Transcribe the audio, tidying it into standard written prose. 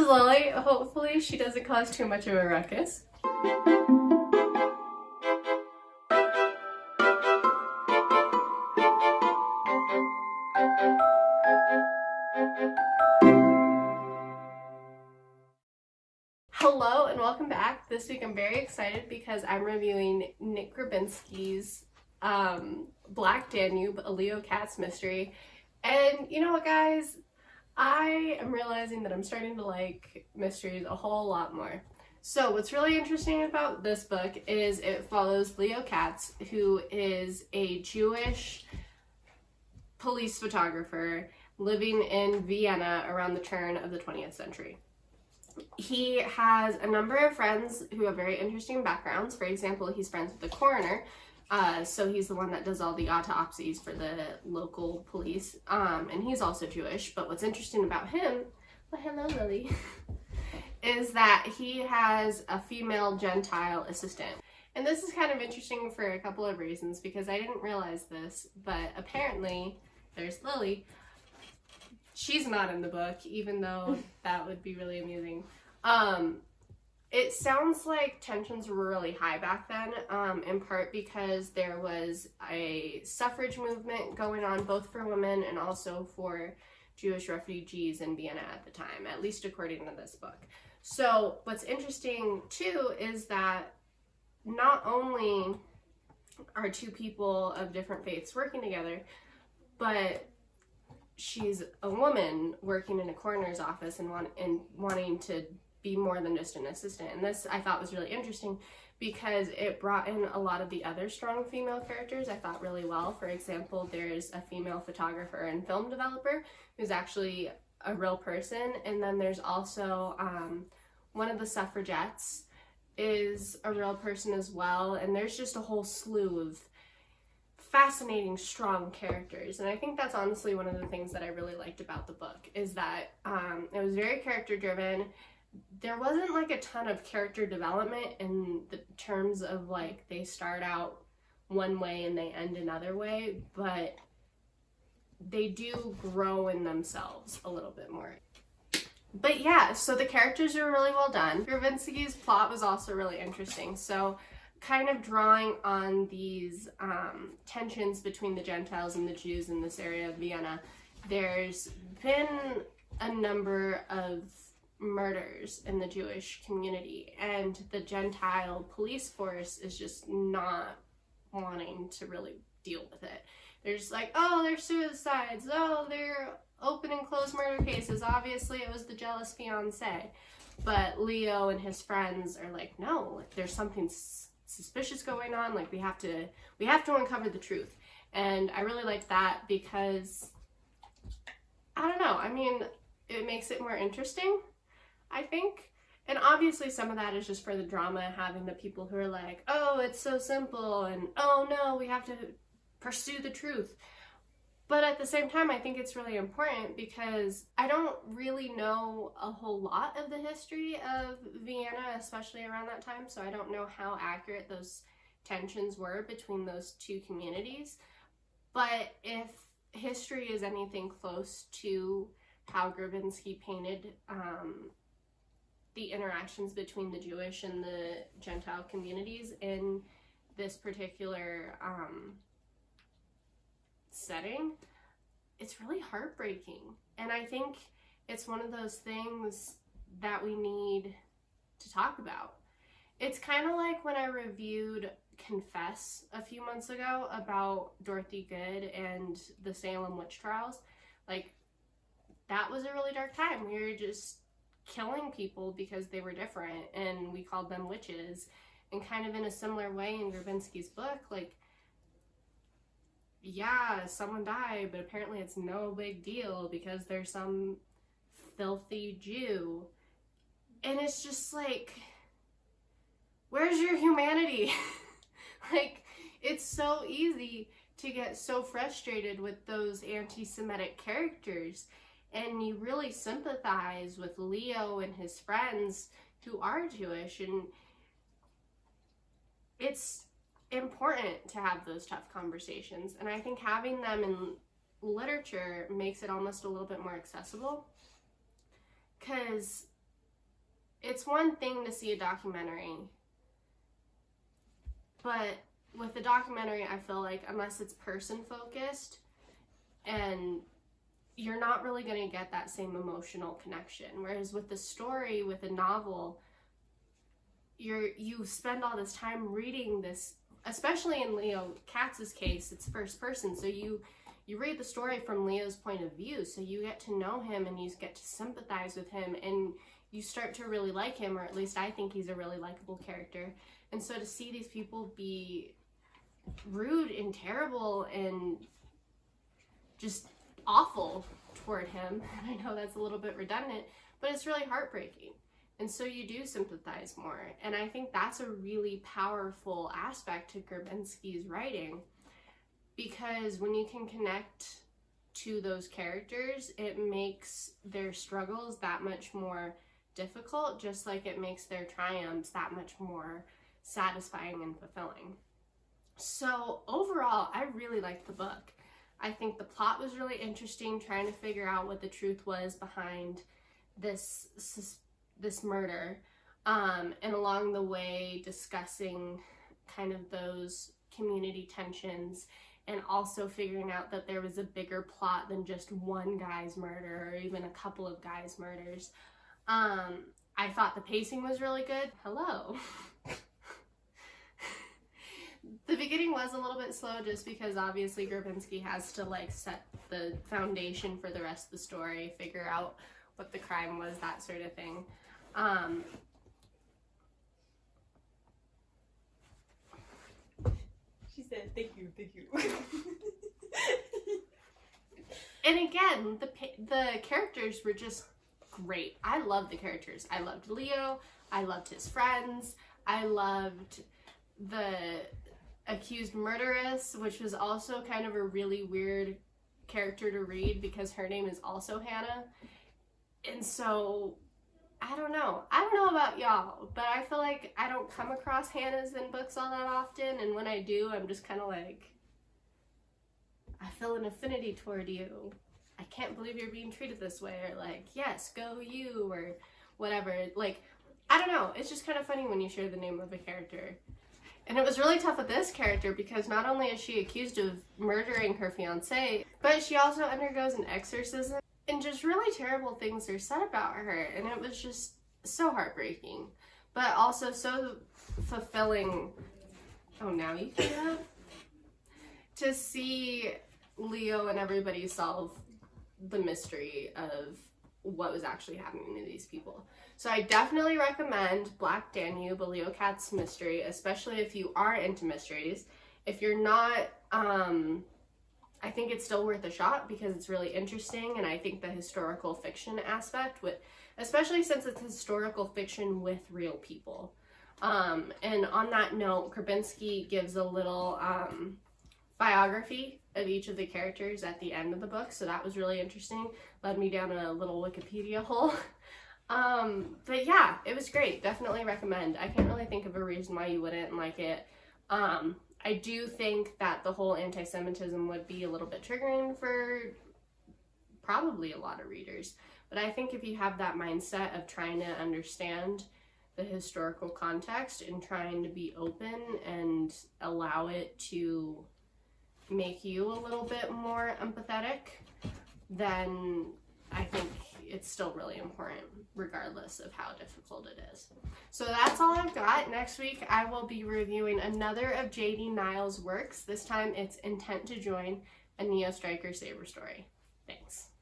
Lily. Hopefully she doesn't cause too much of a ruckus. Hello and welcome back. This week I'm very excited because I'm reviewing Nick Grabinski's Black Danube, a Leo Katz mystery. And you know what, guys? I am realizing that I'm starting to like mysteries a whole lot more. So what's really interesting about this book is it follows Leo Katz, who is a Jewish police photographer living in Vienna around the turn of the 20th century. He has a number of friends who have very interesting backgrounds. For example, he's friends with the coroner, so he's the one that does all the autopsies for the local police, and he's also Jewish. But what's interesting about him, well, hello Lily, is that he has a female Gentile assistant. And this is kind of interesting for a couple of reasons, because I didn't realize this, but apparently, there's Lily. She's not in the book, even though that would be really amusing. It sounds like tensions were really high back then, in part because there was a suffrage movement going on both for women and also for Jewish refugees in Vienna at the time, at least according to this book. So what's interesting too is that not only are two people of different faiths working together, but she's a woman working in a coroner's office and wanting to be more than just an assistant. And this I thought was really interesting because it brought in a lot of the other strong female characters I thought really well. For example, there's a female photographer and film developer who's actually a real person. And then there's also one of the suffragettes is a real person as well. And there's just a whole slew of fascinating, strong characters. And I think that's honestly one of the things that I really liked about the book, is that it was very character driven. There wasn't like a ton of character development in the terms of like they start out one way and they end another way, but they do grow in themselves a little bit more. But yeah, so the characters are really well done. Grabinski's plot was also really interesting. So kind of drawing on these tensions between the Gentiles and the Jews in this area of Vienna, there's been a number of murders in the Jewish community, and the Gentile police force is just not wanting to really deal with it. They're just like, oh, there's suicides, oh, they're open and closed murder cases, obviously it was the jealous fiance. But Leo and his friends are like, no, like, there's something suspicious going on, like we have to uncover the truth. And I really like that because, I don't know, I mean, it makes it more interesting, I think. And obviously some of that is just for the drama, having the people who are like, oh, it's so simple, and oh no, we have to pursue the truth. But at the same time, I think it's really important because I don't really know a whole lot of the history of Vienna, especially around that time, so I don't know how accurate those tensions were between those two communities. But if history is anything close to how Grabinski painted the interactions between the Jewish and the Gentile communities in this particular setting, it's really heartbreaking. And I think it's one of those things that we need to talk about. It's kind of like when I reviewed Confess a few months ago about Dorothy Good and the Salem witch trials. Like, that was a really dark time. We were just killing people because they were different and we called them witches. And kind of in a similar way in Grabinski's book, like, yeah, someone died, but apparently it's no big deal because there's some filthy Jew. And it's just like, where's your humanity? Like, it's so easy to get so frustrated with those anti-Semitic characters, and you really sympathize with Leo and his friends who are Jewish, and it's important to have those tough conversations. And I think having them in literature makes it almost a little bit more accessible, because it's one thing to see a documentary, but with the documentary, I feel like unless it's person focused, and you're not really going to get that same emotional connection. Whereas with the story, with a novel, you spend all this time reading this, especially in Leo Katz's case, it's first person, so you read the story from Leo's point of view, so you get to know him and you get to sympathize with him, and you start to really like him, or at least I think he's a really likable character. And so to see these people be rude and terrible and just awful toward him, and I know that's a little bit redundant, but it's really heartbreaking. And so you do sympathize more. And I think that's a really powerful aspect to Grabinski's writing, because when you can connect to those characters, it makes their struggles that much more difficult, just like it makes their triumphs that much more satisfying and fulfilling. So overall, I really liked the book. I think the plot was really interesting, trying to figure out what the truth was behind this murder, and along the way discussing kind of those community tensions, and also figuring out that there was a bigger plot than just one guy's murder or even a couple of guys' murders. I thought the pacing was really good. Hello. The beginning was a little bit slow just because obviously Grabinski has to like set the foundation for the rest of the story, figure out what the crime was, that sort of thing. She said, thank you. And again, the characters were just great. I loved the characters. I loved Leo. I loved his friends. I loved the accused murderess, which was also kind of a really weird character to read because her name is also Hannah. And so, I don't know about y'all, but I feel like I don't come across Hannahs in books all that often, and when I do, I'm just kind of like, I feel an affinity toward you. I can't believe you're being treated this way, or like, yes, go you, or whatever. Like, I don't know, it's just kind of funny when you share the name of a character. And it was really tough with this character because not only is she accused of murdering her fiancé, but she also undergoes an exorcism, and just really terrible things are said about her, and it was just so heartbreaking, but also so fulfilling. Oh, now you can have to see Leo and everybody solve the mystery of what was actually happening to these people. So I definitely recommend Black Danube, a Leo Katz mystery, especially if you are into mysteries. If you're not, I think it's still worth a shot because it's really interesting, and I think the historical fiction aspect, especially since it's historical fiction with real people. And on that note, Grabinski gives a little biography of each of the characters at the end of the book, so that was really interesting. Led me down a little Wikipedia hole. But yeah, it was great. Definitely recommend. I can't really think of a reason why you wouldn't like it. I do think that the whole anti-Semitism would be a little bit triggering for probably a lot of readers. But I think if you have that mindset of trying to understand the historical context and trying to be open and allow it to make you a little bit more empathetic, then I think it's still really important regardless of how difficult it is. So that's all I've got. Next week I will be reviewing another of J.D. Niles' works. This time it's Intent to Join, a Neo Striker Saber story. Thanks.